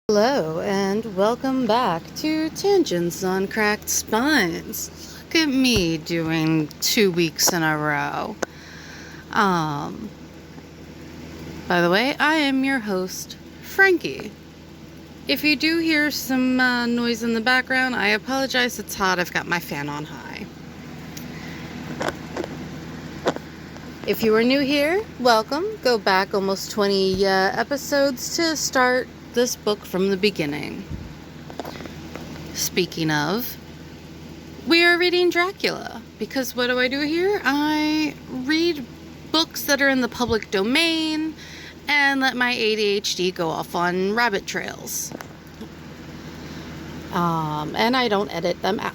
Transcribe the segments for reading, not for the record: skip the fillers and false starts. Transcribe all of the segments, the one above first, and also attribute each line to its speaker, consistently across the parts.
Speaker 1: Hello and welcome back to Tangents on Cracked Spines. Look at me doing 2 weeks in a row. By the way, I am your host, Frankie. If you do hear some noise in the background, I apologize. It's hot. I've got my fan on high. If you are new here, welcome. Go back almost 20 episodes to start this book from the beginning. Speaking of, we are reading Dracula, because what do I do here? I read books that are in the public domain and let my ADHD go off on rabbit trails. And I don't edit them out.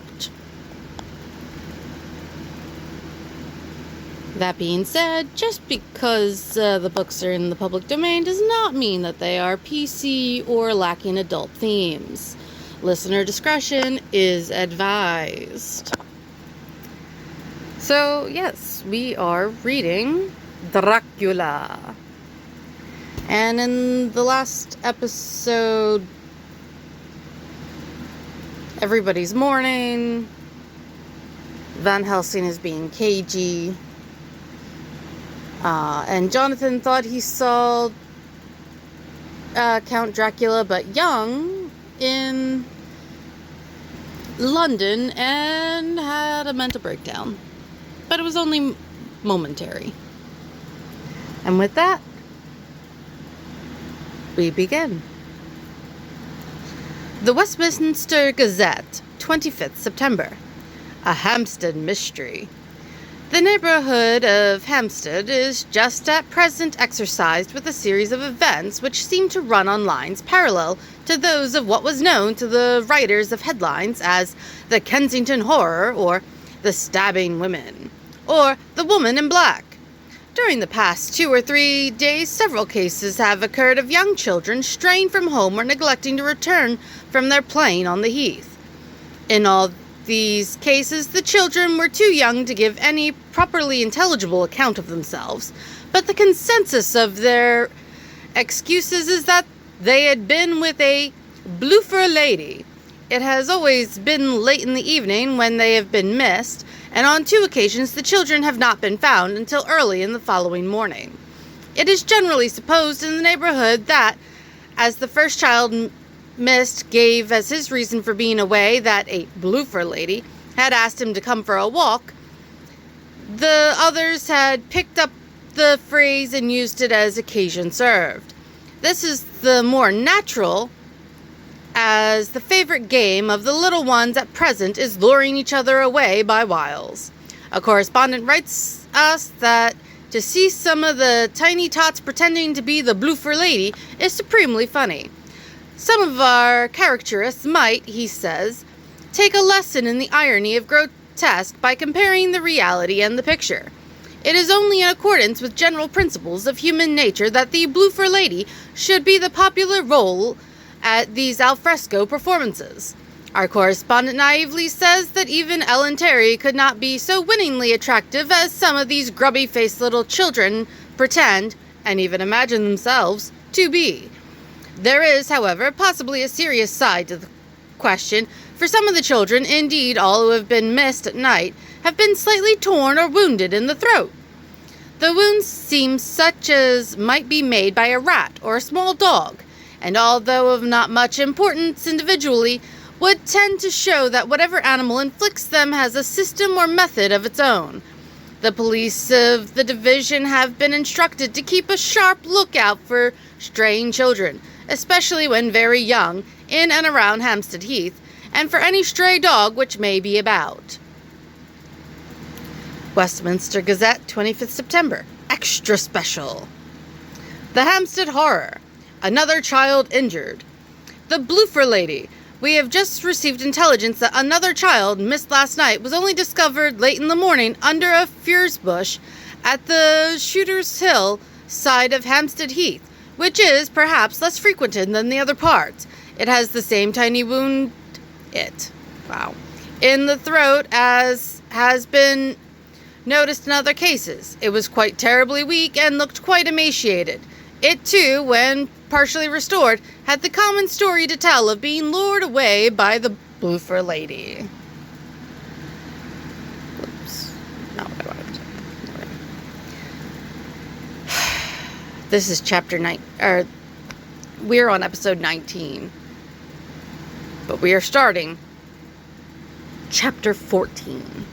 Speaker 1: That being said, just because the books are in the public domain does not mean that they are PC or lacking adult themes. Listener discretion is advised. So, yes, we are reading Dracula. And in the last episode, everybody's mourning. Van Helsing is being cagey. And Jonathan thought he saw Count Dracula, but young, in London and had a mental breakdown. But it was only momentary. And with that, we begin. The Westminster Gazette, 25th September. A Hampstead mystery. The neighborhood of Hampstead is just at present exercised with a series of events which seem to run on lines parallel to those of what was known to the writers of headlines as the Kensington Horror, or the Stabbing Women, or the Woman in Black. During the past 2 or 3 days, several cases have occurred of young children straying from home or neglecting to return from their playing on the heath. In all these cases, the children were too young to give any properly intelligible account of themselves, but the consensus of their excuses is that they had been with a bloofer lady. It has always been late in the evening when they have been missed, and on 2 occasions the children have not been found until early in the following morning. It is generally supposed in the neighborhood that, as the first child missed gave as his reason for being away that a bloofer lady had asked him to come for a walk, the others had picked up the phrase and used it as occasion served. This is the more natural, as the favorite game of the little ones at present is luring each other away by wiles. A correspondent writes us that to see some of the tiny tots pretending to be the bloofer lady is supremely funny. Some of our caricaturists might, he says, take a lesson in the irony of grotesque by comparing the reality and the picture. It is only in accordance with general principles of human nature that the bloofer lady should be the popular role at these alfresco performances. Our correspondent naively says that even Ellen Terry could not be so winningly attractive as some of these grubby-faced little children pretend, and even imagine themselves, to be. There is, however, possibly a serious side to the question, for some of the children, indeed all who have been missed at night, have been slightly torn or wounded in the throat. The wounds seem such as might be made by a rat or a small dog, and although of not much importance individually, would tend to show that whatever animal inflicts them has a system or method of its own. The police of the division have been instructed to keep a sharp lookout for straying children, especially when very young, in and around Hampstead Heath, and for any stray dog which may be about. Westminster Gazette, 25th September. Extra Special. The Hampstead Horror. Another child injured. The bloofer lady. We have just received intelligence that another child, missed last night, was only discovered late in the morning under a furze bush at the Shooter's Hill side of Hampstead Heath, which is, perhaps, less frequented than the other parts. It has the same tiny wound in the throat as has been noticed in other cases. It was quite terribly weak and looked quite emaciated. It, too, when partially restored, had the common story to tell of being lured away by the Bloofer lady. Oops. No, I wanted to. This is chapter 9, or we're on episode 19. But we are starting chapter 14.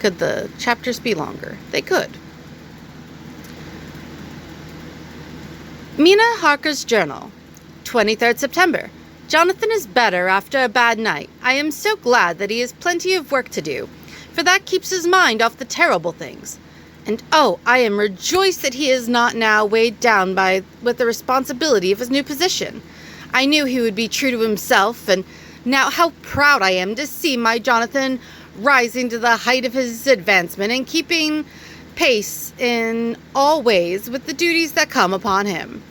Speaker 1: Could the chapters be longer? They could. Mina Harker's journal, 23rd September. Jonathan is better after a bad night. I am so glad that he has plenty of work to do, for that keeps his mind off the terrible things. And oh, I am rejoiced that he is not now weighed down with the responsibility of his new position. I knew he would be true to himself, and now how proud I am to see my Jonathan rising to the height of his advancement and keeping pace in all ways with the duties that come upon him.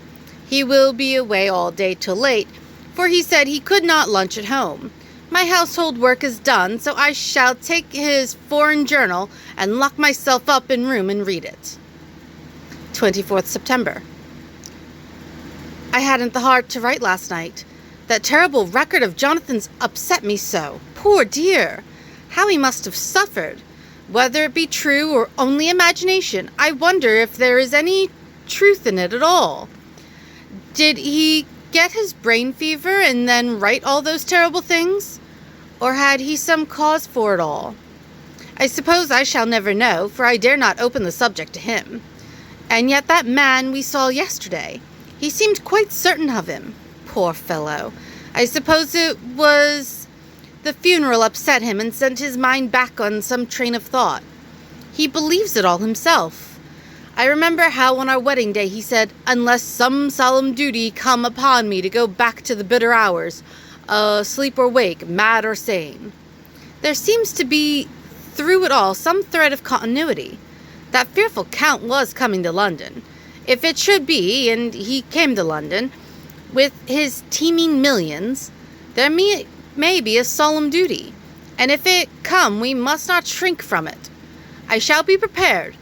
Speaker 1: He will be away all day till late, for he said he could not lunch at home. My household work is done, so I shall take his foreign journal and lock myself up in room and read it. 24th September. I hadn't the heart to write last night. That terrible record of Jonathan's upset me so. Poor dear! How he must have suffered. Whether it be true or only imagination, I wonder if there is any truth in it at all. Did he get his brain fever and then write all those terrible things? Or had he some cause for it all? I suppose I shall never know, for I dare not open the subject to him. And yet that man we saw yesterday, he seemed quite certain of him. Poor fellow. I suppose it was the funeral upset him and sent his mind back on some train of thought. He believes it all himself. I remember how on our wedding day he said, unless some solemn duty come upon me to go back to the bitter hours, sleep or wake, mad or sane. There seems to be, through it all, some thread of continuity. That fearful Count was coming to London. If it should be, and he came to London, with his teeming millions, there may be a solemn duty, and if it come, we must not shrink from it. I shall be prepared.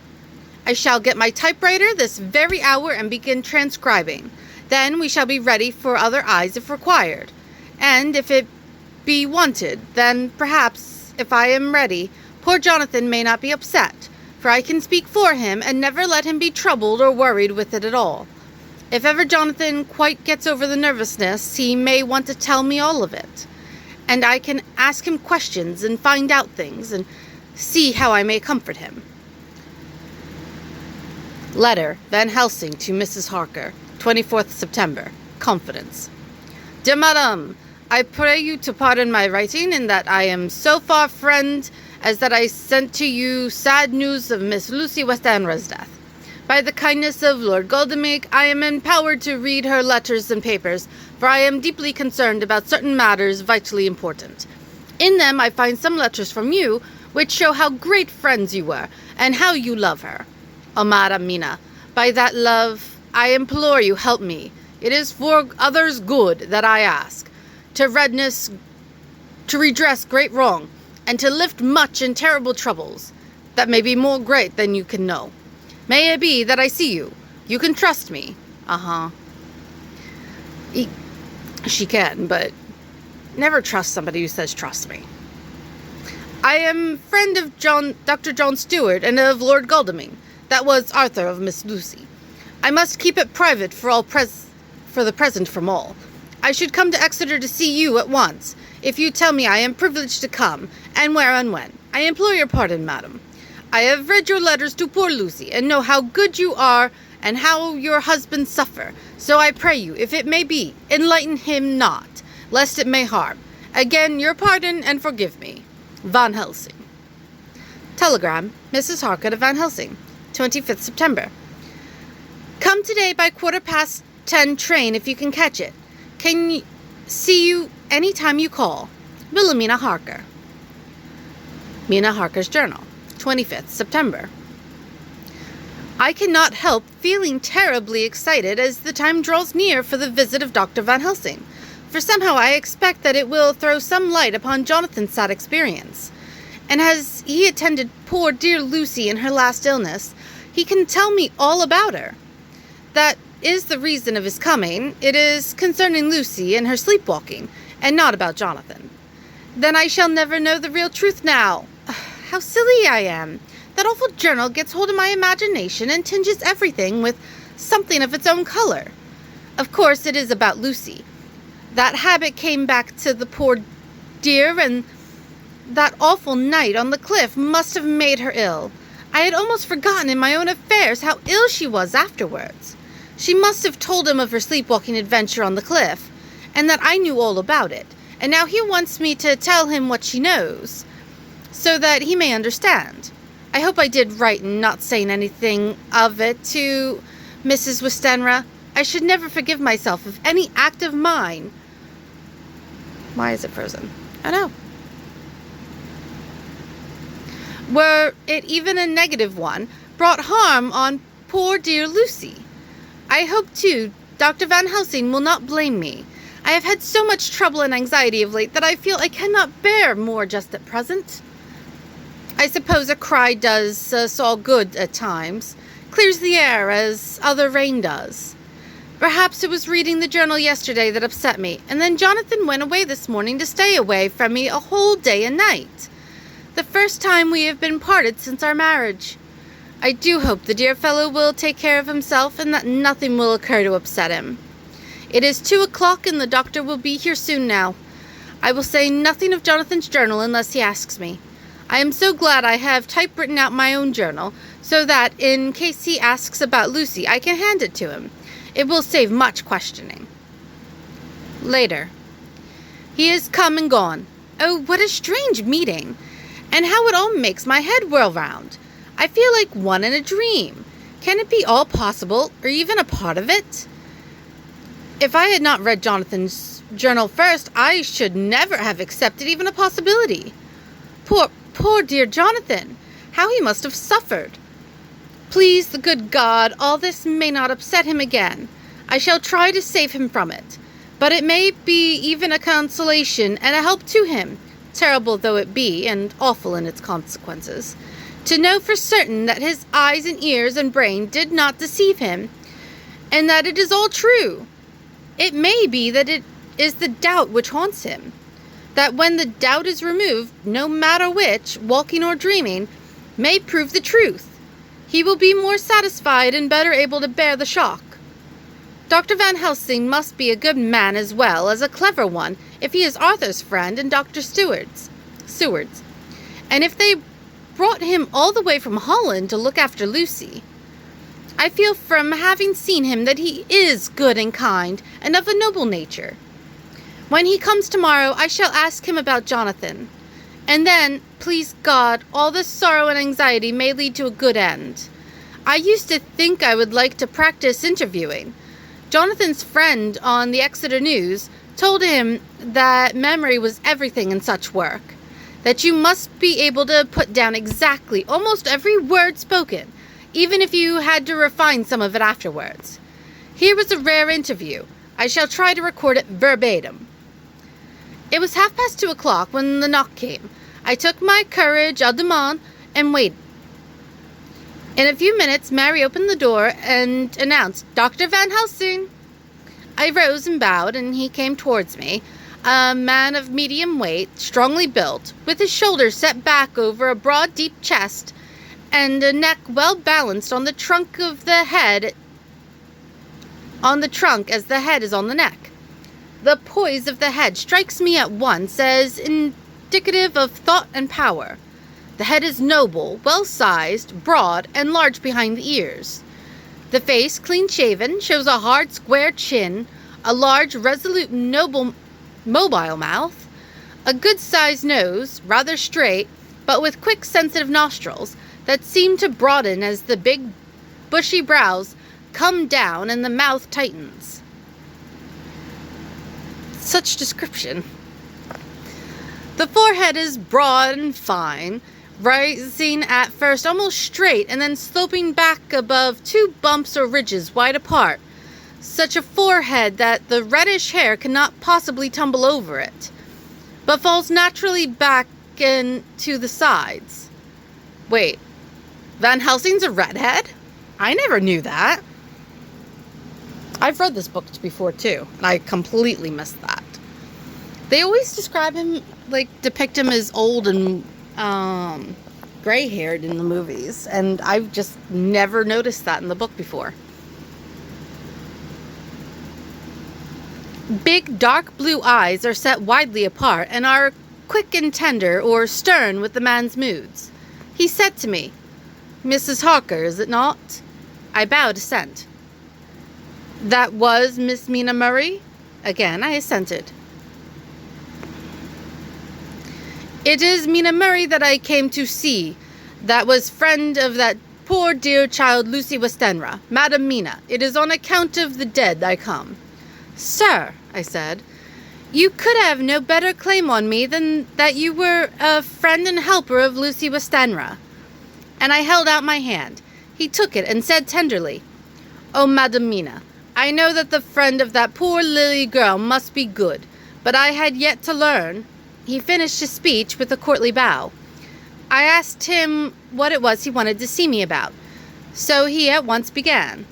Speaker 1: I shall get my typewriter this very hour and begin transcribing. Then we shall be ready for other eyes if required. And if it be wanted, then perhaps, if I am ready, poor Jonathan may not be upset, for I can speak for him and never let him be troubled or worried with it at all. If ever Jonathan quite gets over the nervousness, he may want to tell me all of it. And I can ask him questions and find out things and see how I may comfort him. Letter, Van Helsing to Mrs. Harker, 24th September. Confidence. Dear Madam, I pray you to pardon my writing in that I am so far friend as that I sent to you sad news of Miss Lucy Westenra's death. By the kindness of Lord Godalming, I am empowered to read her letters and papers, for I am deeply concerned about certain matters vitally important. In them I find some letters from you, which show how great friends you were, and how you love her. O Madam Mina, by that love, I implore you help me. It is for others' good that I ask, to redress great wrong, and to lift much and terrible troubles, that may be more great than you can know. May it be that I see you. You can trust me. She can, but never trust somebody who says trust me. I am friend of Dr. John Stewart and of Lord Godalming. That was Arthur of Miss Lucy. I must keep it private for the present from all. I should come to Exeter to see you at once, if you tell me I am privileged to come, and where and when. I implore your pardon, madam. I have read your letters to poor Lucy, and know how good you are, and how your husband suffer. So I pray you, if it may be, enlighten him not, lest it may harm. Again, your pardon, and forgive me. Van Helsing. Telegram, Mrs. Harker to Van Helsing, 25th September. Come today by 10:15 train if you can catch it. Can see you any time you call. Wilhelmina Harker. Mina Harker's journal, 25th September. I cannot help feeling terribly excited as the time draws near for the visit of Dr. Van Helsing, for somehow I expect that it will throw some light upon Jonathan's sad experience. And as he attended poor dear Lucy in her last illness, he can tell me all about her. That is the reason of his coming, it is concerning Lucy and her sleepwalking, and not about Jonathan. Then I shall never know the real truth now. How silly I am. That awful journal gets hold of my imagination and tinges everything with something of its own color. Of course, it is about Lucy. That habit came back to the poor dear, and that awful night on the cliff must have made her ill. I had almost forgotten in my own affairs how ill she was afterwards. She must have told him of her sleepwalking adventure on the cliff, and that I knew all about it, and now he wants me to tell him what she knows, so that he may understand. I hope I did right in not saying anything of it to Mrs. Westenra. I should never forgive myself if any act of mine... Why is it frozen? I know. Were it even a negative one, brought harm on poor dear Lucy. I hope, too, Dr. Van Helsing will not blame me. I have had so much trouble and anxiety of late that I feel I cannot bear more just at present. I suppose a cry does us all good at times, clears the air as other rain does. Perhaps it was reading the journal yesterday that upset me, and then Jonathan went away this morning to stay away from me a whole day and night. The first time we have been parted since our marriage. I do hope the dear fellow will take care of himself and that nothing will occur to upset him. It is 2:00 and the doctor will be here soon now. I will say nothing of Jonathan's journal unless he asks me. I am so glad I have typewritten out my own journal, so that, in case he asks about Lucy, I can hand it to him. It will save much questioning. Later. He is come and gone. Oh, what a strange meeting! And how it all makes my head whirl round. I feel like one in a dream. Can it be all possible, or even a part of it? If I had not read Jonathan's journal first, I should never have accepted even a possibility. Poor dear Jonathan! How he must have suffered! Please the good God, all this may not upset him again. I shall try to save him from it. But it may be even a consolation and a help to him, terrible though it be, and awful in its consequences, to know for certain that his eyes and ears and brain did not deceive him, and that it is all true. It may be that it is the doubt which haunts him, that when the doubt is removed, no matter which, walking or dreaming, may prove the truth. He will be more satisfied and better able to bear the shock. Dr. Van Helsing must be a good man as well as a clever one if he is Arthur's friend and Dr. Seward's. And if they brought him all the way from Holland to look after Lucy. I feel from having seen him that he is good and kind and of a noble nature. When he comes tomorrow, I shall ask him about Jonathan. And then, please God, all this sorrow and anxiety may lead to a good end. I used to think I would like to practice interviewing. Jonathan's friend on the Exeter News told him that memory was everything in such work, that you must be able to put down exactly almost every word spoken, even if you had to refine some of it afterwards. Here was a rare interview. I shall try to record it verbatim. It was 2:30 when the knock came. I took my courage à deux mains and waited. In a few minutes, Mary opened the door and announced, "Dr. Van Helsing." I rose and bowed, and he came towards me, a man of medium weight, strongly built, with his shoulders set back over a broad, deep chest, and a neck well balanced on the trunk as the head is on the neck. The poise of the head strikes me at once as indicative of thought and power. The head is noble, well-sized, broad, and large behind the ears. The face, clean-shaven, shows a hard, square chin, a large, resolute, noble, mobile mouth, a good-sized nose, rather straight, but with quick, sensitive nostrils that seem to broaden as the big, bushy brows come down and the mouth tightens. Such description. The forehead is broad and fine, rising at first almost straight and then sloping back above two bumps or ridges wide apart. Such a forehead that the reddish hair cannot possibly tumble over it, but falls naturally back and to the sides. Wait, Van Helsing's a redhead? I never knew that. I've read this book before too, and I completely missed that. They always describe him, depict him as old and gray-haired in the movies, and I've just never noticed that in the book before. Big, dark blue eyes are set widely apart and are quick and tender or stern with the man's moods. He said to me, "Mrs. Harker, is it not?" I bowed assent. "That was Miss Mina Murray?" Again I assented. "It is Mina Murray that I came to see, that was friend of that poor dear child Lucy Westenra. Madam Mina, it is on account of the dead I come." "Sir," I said, "you could have no better claim on me than that you were a friend and helper of Lucy Westenra." And I held out my hand. He took it and said tenderly, "Oh, Madam Mina, I know that the friend of that poor Lily girl must be good, but I had yet to learn." He finished his speech with a courtly bow. I asked him what it was he wanted to see me about, so he at once began.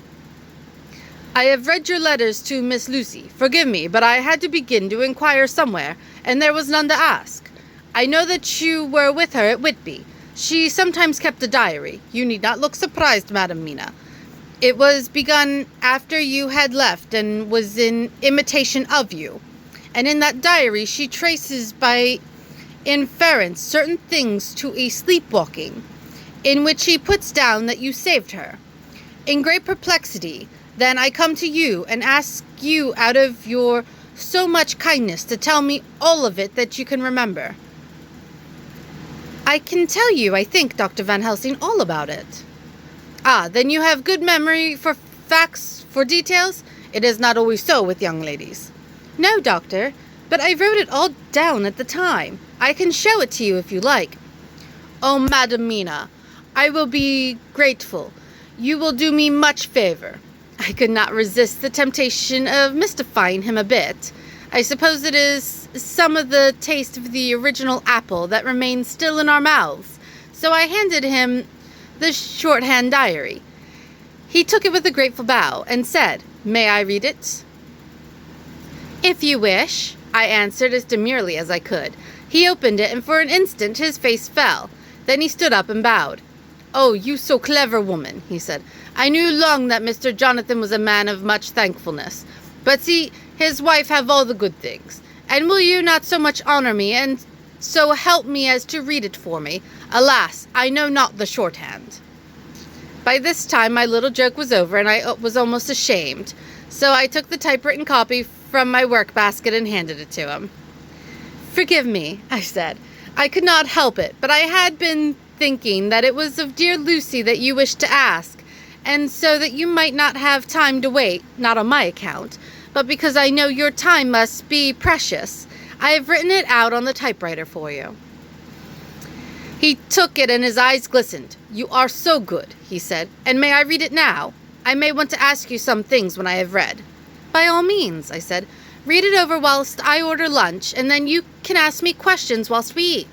Speaker 1: "I have read your letters to Miss Lucy. Forgive me, but I had to begin to inquire somewhere, and there was none to ask. I know that you were with her at Whitby. She sometimes kept a diary. You need not look surprised, Madam Mina. It was begun after you had left and was in imitation of you. And in that diary she traces by inference certain things to a sleepwalking, in which she puts down that you saved her. In great perplexity, then I come to you and ask you out of your so much kindness to tell me all of it that you can remember." "I can tell you, I think, Dr. Van Helsing, all about it." "Ah, then you have good memory for facts, for details? It is not always so with young ladies." "No, doctor, but I wrote it all down at the time. I can show it to you if you like." "Oh, Madam Mina, I will be grateful. You will do me much favor." I could not resist the temptation of mystifying him a bit. I suppose it is some of the taste of the original apple that remains still in our mouths, so I handed him the shorthand diary. He took it with a grateful bow and said, "May I read it?" "If you wish," I answered as demurely as I could. He opened it, and for an instant his face fell. Then he stood up and bowed. "Oh, you so clever woman," he said. "I knew long that Mr. Jonathan was a man of much thankfulness. But see, his wife have all the good things. And will you not so much honor me, and so help me as to read it for me? Alas, I know not the shorthand." By this time my little joke was over, and I was almost ashamed. So I took the typewritten copy from my work basket and handed it to him. "Forgive me," I said. "I could not help it, but I had been thinking that it was of dear Lucy that you wished to ask, and so that you might not have time to wait, not on my account, but because I know your time must be precious, I have written it out on the typewriter for you." He took it and his eyes glistened. "You are so good," he said. "And may I read it now? I may want to ask you some things when I have read." "By all means," I said. "Read it over whilst I order lunch, and then you can ask me questions whilst we eat."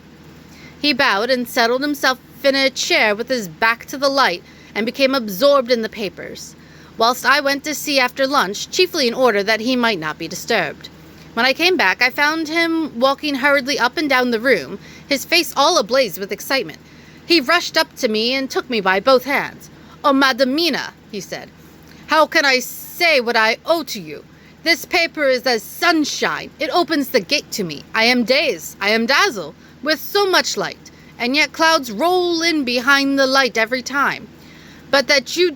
Speaker 1: He bowed and settled himself in a chair with his back to the light and became absorbed in the papers, whilst I went to see after lunch, chiefly in order that he might not be disturbed. When I came back, I found him walking hurriedly up and down the room, his face all ablaze with excitement. He rushed up to me and took me by both hands. "Oh, Madam Mina," he said, "how can I say what I owe to you? This paper is as sunshine. It opens the gate to me. I am dazed, I am dazzled, with so much light, and yet clouds roll in behind the light every time. But that you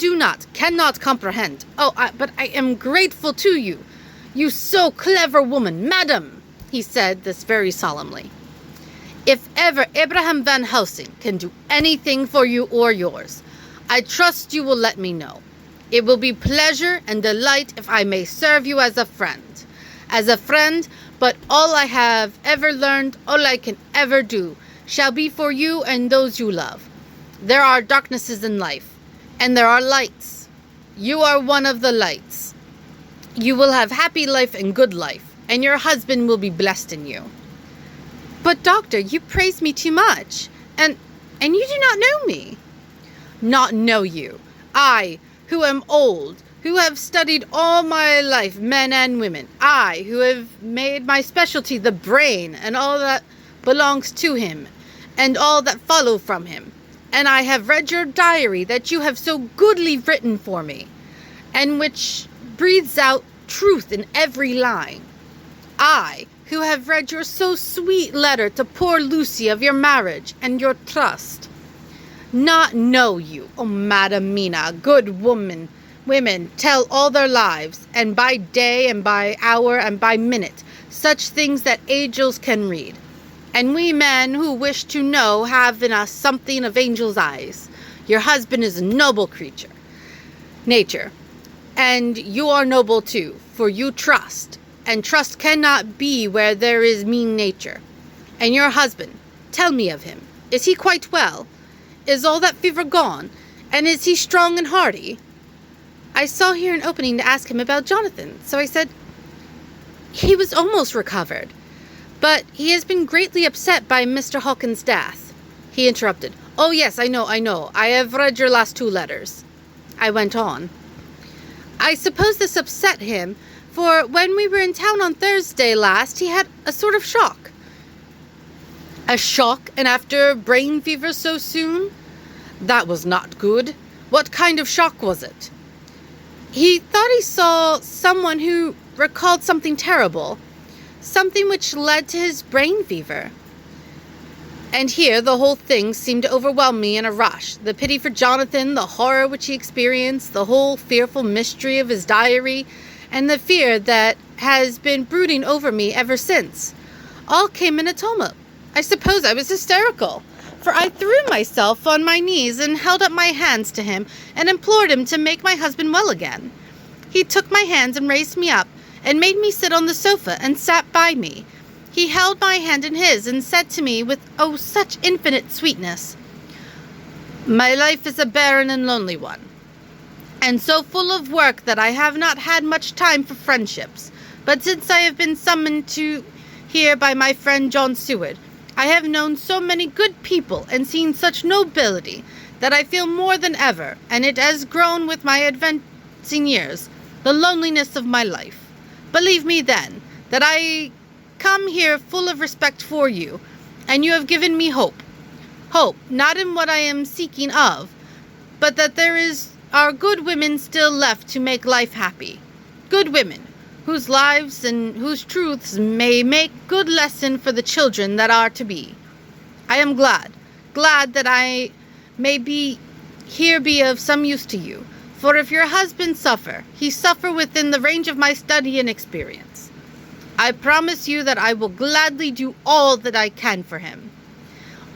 Speaker 1: cannot comprehend. Oh, but I am grateful to you. You so clever woman, madam," he said this very solemnly. "If ever Abraham Van Helsing can do anything for you or yours, I trust you will let me know. It will be pleasure and delight if I may serve you as a friend. But all I have ever learned, all I can ever do, shall be for you and those you love. There are darknesses in life, and there are lights. You are one of the lights. You will have happy life and good life, and your husband will be blessed in you." "But, doctor, you praise me too much, and you do not know me." "Not know you? I, who am old, who have studied all my life, men and women. I, who have made my specialty the brain and all that belongs to him, and all that follow from him. And I have read your diary that you have so goodly written for me, and which breathes out truth in every line. I, who have read your so sweet letter to poor Lucy of your marriage and your trust, not know you, O Madam Mina, good women tell all their lives, and by day and by hour and by minute, such things that angels can read. And we men who wish to know have in us something of angel's eyes. Your husband is a noble nature, and you are noble too, for you trust, and trust cannot be where there is mean nature. And your husband, tell me of him. Is he quite well? Is all that fever gone? And is he strong and hearty? I saw here an opening to ask him about Jonathan, so I said, he was almost recovered, but he has been greatly upset by Mr. Hawkins' death. He interrupted. Oh yes, I know. I have read your last 2 letters. I went on. I suppose this upset him, for when we were in town on Thursday last, he had a sort of shock. A shock, and after brain fever so soon? That was not good. What kind of shock was it? He thought he saw someone who recalled something terrible, something which led to his brain fever. And here the whole thing seemed to overwhelm me in a rush. The pity for Jonathan, the horror which he experienced, the whole fearful mystery of his diary, and the fear that has been brooding over me ever since, all came in a tumult. I suppose I was hysterical, for I threw myself on my knees and held up my hands to him and implored him to make my husband well again. He took my hands and raised me up and made me sit on the sofa and sat by me. He held my hand in his and said to me with, oh, such infinite sweetness, my life is a barren and lonely one, and so full of work that I have not had much time for friendships. But since I have been summoned to here by my friend John Seward, I have known so many good people and seen such nobility that I feel more than ever, and it has grown with my advancing years, the loneliness of my life. Believe me then, that I come here full of respect for you, and you have given me hope. Hope, not in what I am seeking of, but that there are good women still left to make life happy. Good women, whose lives and whose truths may make good lesson for the children that are to be. I am glad that I may be of some use to you, for if your husband suffer, he suffer within the range of my study and experience. I promise you that I will gladly do all that I can for him,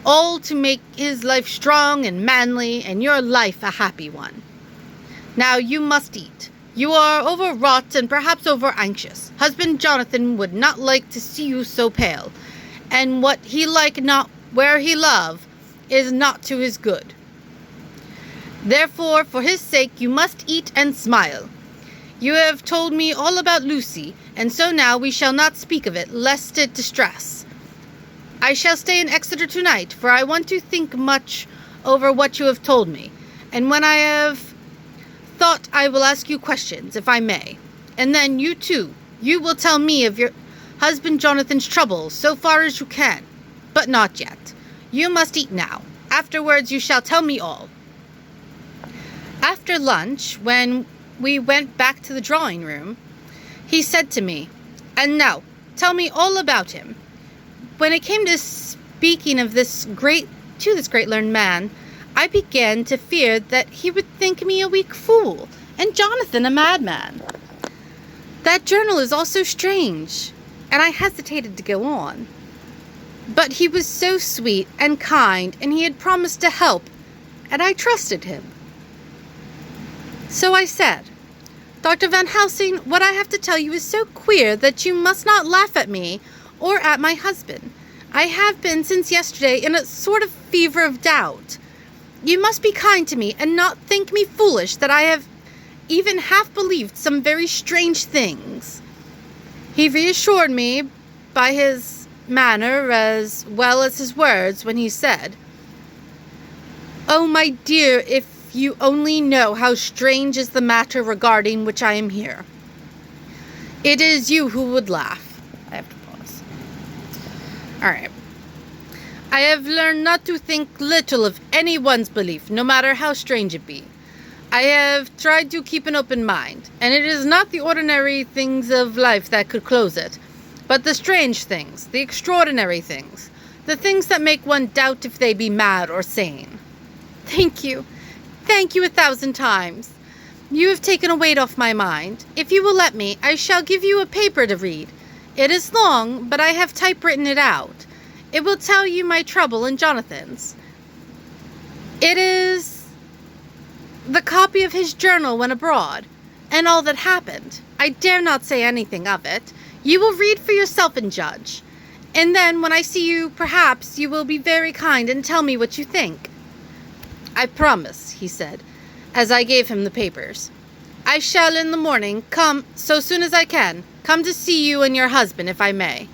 Speaker 1: all to make his life strong and manly, and your life a happy one. Now you must eat. You are overwrought and perhaps over-anxious. Husband Jonathan would not like to see you so pale, and what he like not where he love is not to his good. Therefore, for his sake, you must eat and smile. You have told me all about Lucy, and so now we shall not speak of it, lest it distress. I shall stay in Exeter tonight, for I want to think much over what you have told me, and when I have thought I will ask you questions, if I may. And then you too, you will tell me of your husband Jonathan's troubles, so far as you can. But not yet. You must eat now. Afterwards you shall tell me all. After lunch, when we went back to the drawing room, he said to me, and now, tell me all about him. When it came to speaking of this great learned man, I began to fear that he would think me a weak fool, and Jonathan a madman. That journal is all so strange, and I hesitated to go on. But he was so sweet and kind, and he had promised to help, and I trusted him. So I said, Dr. Van Helsing, what I have to tell you is so queer that you must not laugh at me or at my husband. I have been since yesterday in a sort of fever of doubt. You must be kind to me and not think me foolish that I have even half believed some very strange things. He reassured me by his manner as well as his words when he said, Oh, my dear, if if you only know how strange is the matter regarding which I am here. It is you who would laugh. I have to pause. Alright. I have learned not to think little of anyone's belief, no matter how strange it be. I have tried to keep an open mind, and it is not the ordinary things of life that could close it, but the strange things, the extraordinary things, the things that make one doubt if they be mad or sane. Thank you. Thank you 1,000 times. You have taken a weight off my mind. If you will let me, I shall give you a paper to read. It is long, but I have typewritten it out. It will tell you my trouble and Jonathan's. It is the copy of his journal when abroad, and all that happened. I dare not say anything of it. You will read for yourself and judge. And then, when I see you, perhaps you will be very kind and tell me what you think. I promise, he said, as I gave him the papers. I shall in the morning come, so soon as I can, come to see you and your husband, if I may.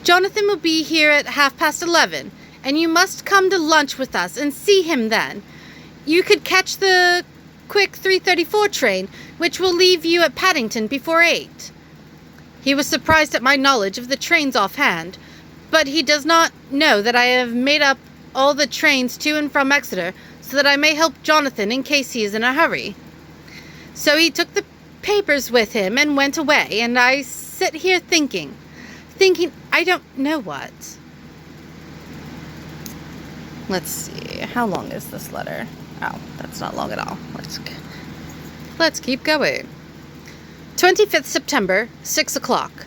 Speaker 1: Jonathan will be here at 11:30, and you must come to lunch with us and see him then. You could catch the quick 3:34 train, which will leave you at Paddington before 8. He was surprised at my knowledge of the trains offhand, but he does not know that I have made up all the trains to and from Exeter, so that I may help Jonathan in case he is in a hurry. So he took the papers with him and went away, and I sit here thinking, I don't know what. Let's see, how long is this letter? Oh, that's not long at all. Let's keep going. 25th September, 6 o'clock.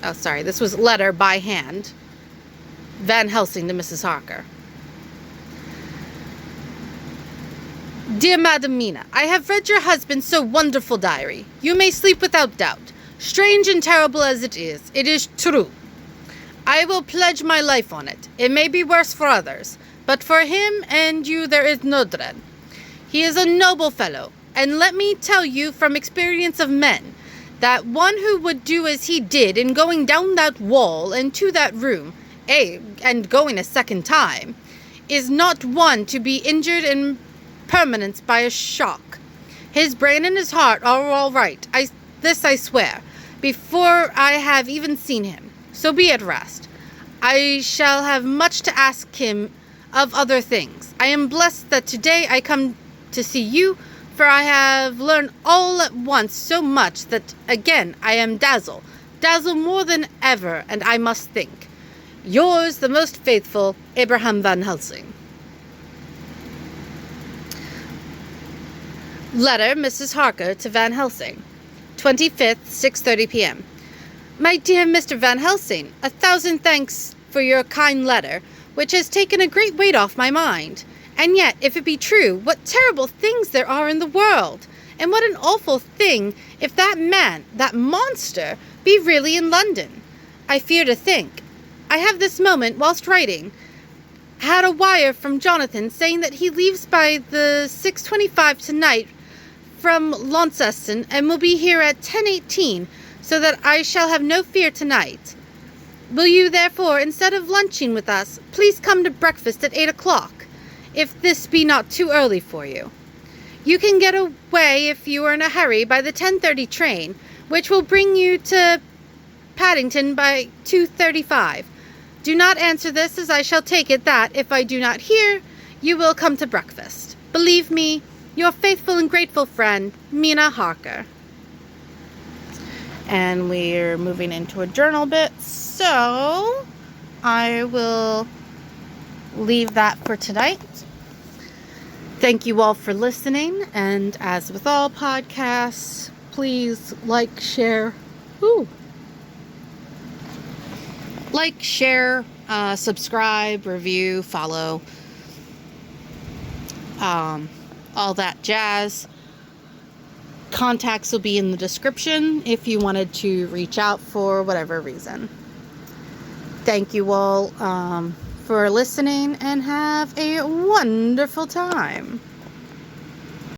Speaker 1: Oh, sorry, this was letter by hand. Van Helsing to Mrs. Harker. Dear Madam Mina, I have read your husband's so wonderful diary. You may sleep without doubt. Strange and terrible as it is true. I will pledge my life on it. It may be worse for others, but for him and you there is no dread. He is a noble fellow, and let me tell you from experience of men, that one who would do as he did in going down that wall and to that room, and going a second time, is not one to be injured in permanence by a shock. His brain and his heart are all right, this I swear, before I have even seen him. So be at rest. I shall have much to ask him of other things. I am blessed that today I come to see you, for I have learned all at once so much that again I am dazzled more than ever, and I must think. Yours, the most faithful, Abraham Van Helsing. Letter, Mrs. Harker to Van Helsing. 25th, 6:30 p.m. My dear Mr. Van Helsing, 1,000 thanks for your kind letter, which has taken a great weight off my mind. And yet, if it be true, what terrible things there are in the world! And what an awful thing if that man, that monster, be really in London! I fear to think. I have this moment, whilst writing, had a wire from Jonathan saying that he leaves by the 6:25 tonight from Launceston and will be here at 10:18, so that I shall have no fear tonight. Will you, therefore, instead of lunching with us, please come to breakfast at 8 o'clock, if this be not too early for you. You can get away, if you are in a hurry, by the 10:30 train, which will bring you to Paddington by 2:35. Do not answer this, as I shall take it that, if I do not hear, you will come to breakfast. Believe me, your faithful and grateful friend, Mina Harker. And we're moving into a journal bit, so I will leave that for tonight. Thank you all for listening, and as with all podcasts, please like, share, subscribe, review, follow, all that jazz. Contacts will be in the description if you wanted to reach out for whatever reason. Thank you all for listening, and have a wonderful time.